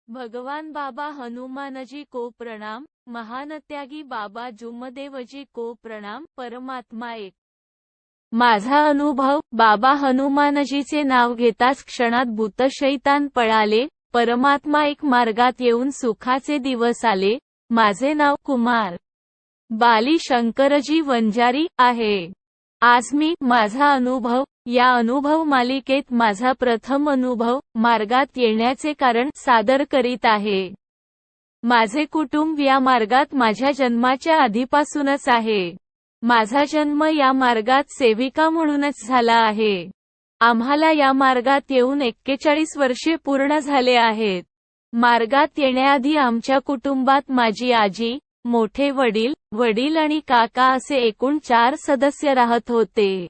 भगवान बाबा हनुमानजी को प्रणाम, महानत्यागी बाबा जुमदेवजी को प्रणाम, परमात्मा एक. माझा अनुभव, बाबा हनुमानजीचे नाव घेताच क्षणात भूतशैतान पळाले, परमात्मा एक मार्गात येऊन सुखाचे दिवस आले. माझे नाव कुमार बाली शंकरजी वंजारी आहे. आज मी माझा अनुभव या अनुभव मालिकेत माझा प्रथम अनुभव मार्गात येण्याचे कारण सादर करीत आहे. माझे कुटुंब या मार्गात माझ्या जन्माच्या आधीपासूनच आहे. माझा जन्म या मार्गात सेविका म्हणूनच झाला आहे. आम्हाला या मार्गात येऊन 41 वर्षे पूर्ण झाले आहेत. मार्गात येण्याआधी आमच्या कुटुंबात माझी आजी, मोठे वडील, वडील आणि काका असे एकूण 4 सदस्य राहत होते.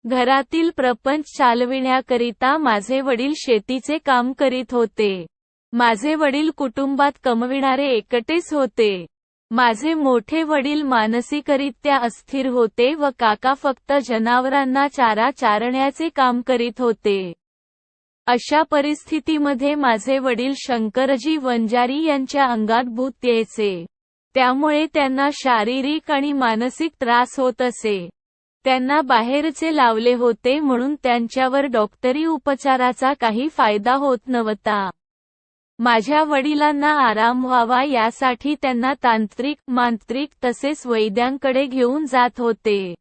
घरातील प्रपंच चालविण्याकरिता माझे वडील शेतीचे काम करीत होते. माझे वडील कुटुंबात कमविणारे एकटेच होते. माझे मोठे वडील मानसिकरित्या अस्थिर होते व काका फक्त जनावरांना चारा चारण्याचे काम करीत होते. अशा परिस्थितीमध्ये माझे वडील शंकरजी वंजारी यांच्या अंगात भूत यायचे. त्यामुळे त्यांना शारीरिक आणि मानसिक त्रास होत असे. त्यांना बाहेरचे लावले होते म्हणून त्यांच्यावर डॉक्टरी उपचाराचा काही फायदा होत नव्हता. माझ्या वडिलांना आराम व्हावा यासाठी त्यांना तांत्रिक, मांत्रिक तसेच वैद्यांकडे घेऊन जात होते.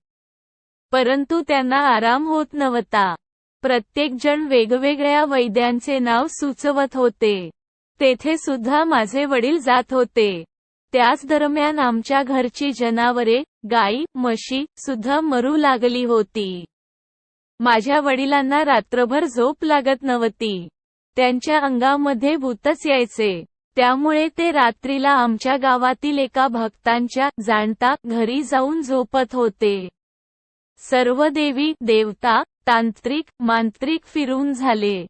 परंतु त्यांना आराम होत नव्हता. प्रत्येक जण वेगवेगळ्या वैद्यांचे नाव सुचवत होते. तेथे सुद्धा माझे वडील जात होते. त्याच दरम्यान आमच्या घरची जनावरे, गाई, म्हशी सुद्धा मरू लागली होती. माझ्या वडिलांना रात्रभर झोप लागत नव्हती. त्यांच्या अंगामध्ये भूतच यायचे. त्यामुळे ते रात्रीला आमच्या गावातील एका भक्तांच्या जाणता घरी जाऊन झोपत होते. सर्व देवी, देवता, तांत्रिक, मांत्रिक फिरून झाले.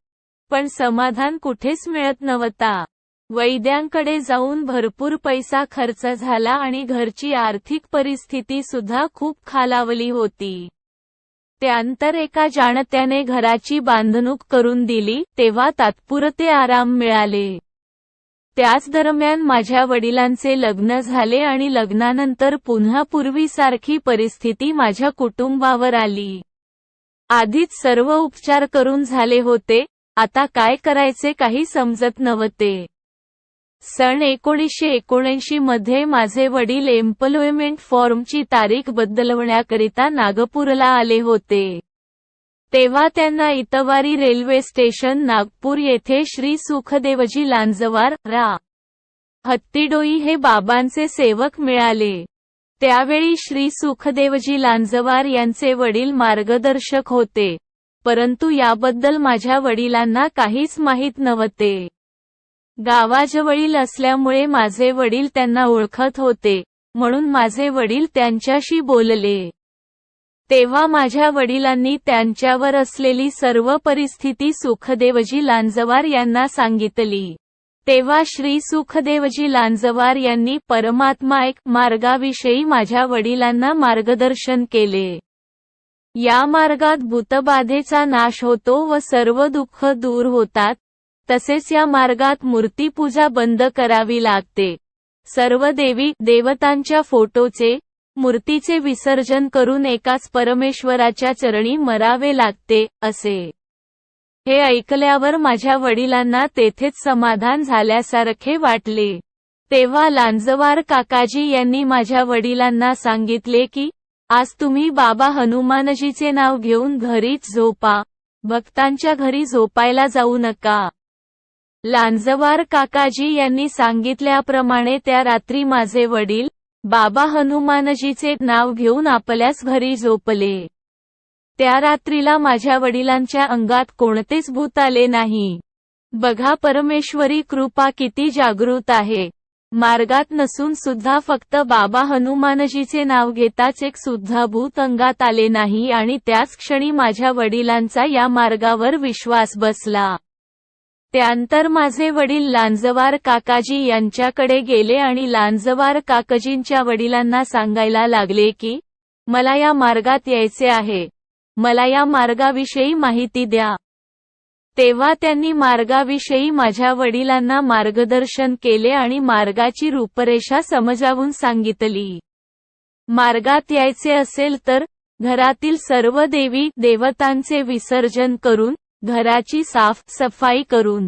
पण समाधान कुठेच मिळत नव्हता. वैद्यांकडे जाऊन भरपूर पैसा खर्च झाला आणि घरची आर्थिक परिस्थिती सुद्धा खूप खालावली होती. त्यानंतर एका जाणत्याने घराची बांधणूक करून दिली, तेव्हा तात्पुरते आराम मिळाले. त्याच दरम्यान माझ्या वडिलांचे लग्न झाले आणि लग्नानंतर पुन्हा पूर्वीसारखी परिस्थिती माझ्या कुटुंबावर आली. आधीच सर्व उपचार करून झाले होते, आता काय करायचे काही समजत नव्हते. सन 1979 मध्ये माझे वडील एम्प्लॉयमेंट फॉर्मची तारीख बदलवण्याकरिता नागपूरला आले होते. तेव्हा त्यांना इतवारी रेल्वे स्टेशन नागपूर येथे श्री सुखदेवजी लांजवार रा. हत्तीडोई हे बाबांचे सेवक मिळाले. त्यावेळी श्री सुखदेवजी लांजवार यांचे वडील मार्गदर्शक होते. परंतु याबद्दल माझ्या वडिलांना काहीच माहीत नव्हते. गावाजवळील असल्यामुळे माझे वडील त्यांना ओळखत होते, म्हणून माझे वडील त्यांच्याशी बोलले. तेव्हा माझ्या वडिलांनी त्यांच्यावर असलेली सर्व परिस्थिती सुखदेवजी लांजवार यांना सांगितली. तेव्हा श्री सुखदेवजी लांजवार यांनी परमात्मा एक मार्गाविषयी माझ्या वडिलांना मार्गदर्शन केले. या मार्गात भूतबाधेचा नाश होतो व सर्व दुःख दूर होतात. तसेच या मार्गात मूर्तीपूजा बंद करावी लागते. सर्व देवी, देवतांच्या फोटोचे, मूर्तीचे विसर्जन करून एकाच परमेश्वराच्या चरणी मरावे लागते, असे. हे ऐकल्यावर माझ्या वडिलांना तेथेच समाधान झाल्यासारखे वाटले. तेव्हा लांजवार काकाजी यांनी माझ्या वडिलांना सांगितले की, आज तुम्ही बाबा हनुमानजीचे नाव घेऊन घरीच झोपा, भक्तांच्या घरी झोपायला जाऊ नका. लांजवार काकाजी यांनी सांगितल्याप्रमाणे त्या रात्री माझे वडील, बाबा हनुमानजीचे नाव घेऊन आपल्याच घरी झोपले. त्या रात्रीला माझ्या वडिलांच्या अंगात कोणतेच भूत आले नाही. बघा परमेश्वरी कृपा किती जागृत आहे. मार्गात नसून सुद्धा फक्त बाबा हनुमानजीचे नाव घेताच एक सुद्धा भूत अंगात आले नाही आणि त्याच क्षणी माझ्या वडिलांचा या मार्गावर विश्वास बसला. त्यानंतर माझे वडील लांजवार काकाजी यांच्याकडे गेले आणि लांजवार काकाजींच्या वडिलांना सांगायला लागले की, मला या मार्गात यायचे आहे. मला या मार्गाविषयी माहिती द्या. तेव्हा त्यांनी मार्गाविषयी माझ्या वडिलांना मार्गदर्शन केले आणि मार्गाची रूपरेषा समजावून सांगितली. मार्गात यायचे असेल तर घरातील सर्व देवी देवतांचे विसर्जन करून, घराची साफ-सफाई करून,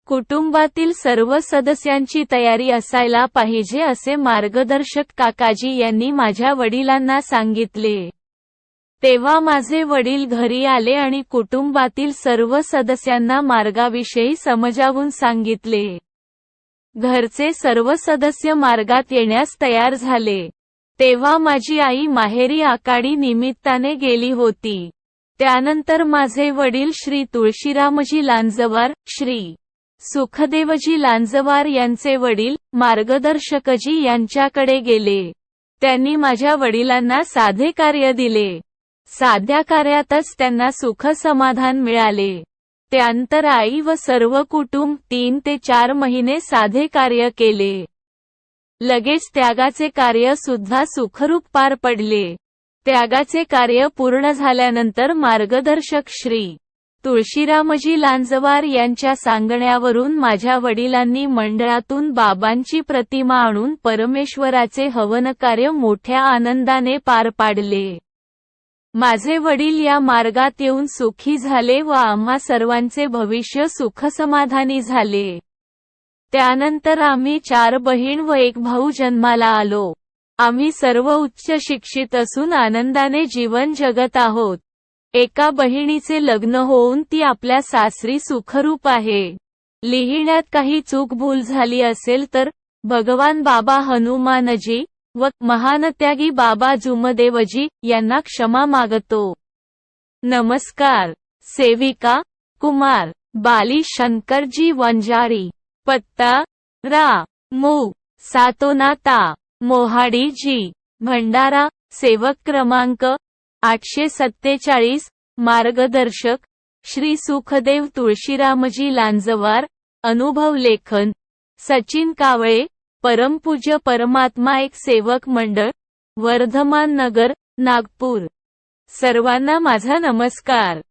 कुटुंबातील सर्व सदस्यांची तयारी असायला पाहिजे असे मार्गदर्शक काकाजी यांनी माझ्या वडिलांना सांगितले. तेव्हा माझे वडील घरी आले आणि कुटुंबातील सर्व सदस्यांना मार्गाविषयी समजावून सांगितले. घरचे सर्व सदस्य मार्गात येण्यास तयार झाले. तेव्हा माझी आई माहेरी आकाडी निमित्ताने गेली होती. त्यानंतर माझे वडील श्री तुळशीरामजी लांजवार, श्री सुखदेवजी लांजवार यांचे वडील मार्गदर्शकजी यांच्याकडे गेले. त्यांनी माझ्या वडिलांना साधे कार्य दिले. साध्या कार्यातच त्यांना सुख समाधान मिळाले. त्यानंतर आई व सर्व कुटुंब 3 ते 4 महिने साधे कार्य केले. लगेच त्यागाचे कार्य सुद्धा सुखरूप पार पडले. त्यागाचे कार्य पूर्ण झाल्यानंतर मार्गदर्शक श्री तुळशीरामजी लांजवार यांच्या सांगण्यावरून माझ्या वडिलांनी मंडळातून बाबांची प्रतिमा आणून परमेश्वराचे हवन कार्य मोठ्या आनंदाने पार पाडले. माझे वडील या मार्गात येऊन सुखी झाले व आम्हा सर्वांचे भविष्य सुखसमाधानी झाले. त्यानंतर आम्ही 4 बहीण व 1 भाऊ जन्माला आलो. आम्ही सर्व उच्च शिक्षित असून आनंदाने जीवन जगत आहोत. एका बहिणीचे लग्न होऊन ती आपल्या सासरी सुखरूप आहे. लिहिण्यात काही चूक-भूल झाली असेल तर भगवान बाबा हनुमानजी व महानत्यागी बाबा जुमदेवजी यांना क्षमा मागतो. नमस्कार. सेविका कुमार बाली शंकरजी वंजारी. पत्ता रा. मु. सातोनाता मोहाडी जी. भंडारा. सेवक क्रमांक 847. मार्गदर्शक श्री सुखदेव तुळशीरामजी लांजवार. अनुभव लेखन सचिन कावळे. परमपूज्य परमात्मा एक सेवक मंडळ, वर्धमान नगर, नागपूर. सर्वांना माझा नमस्कार.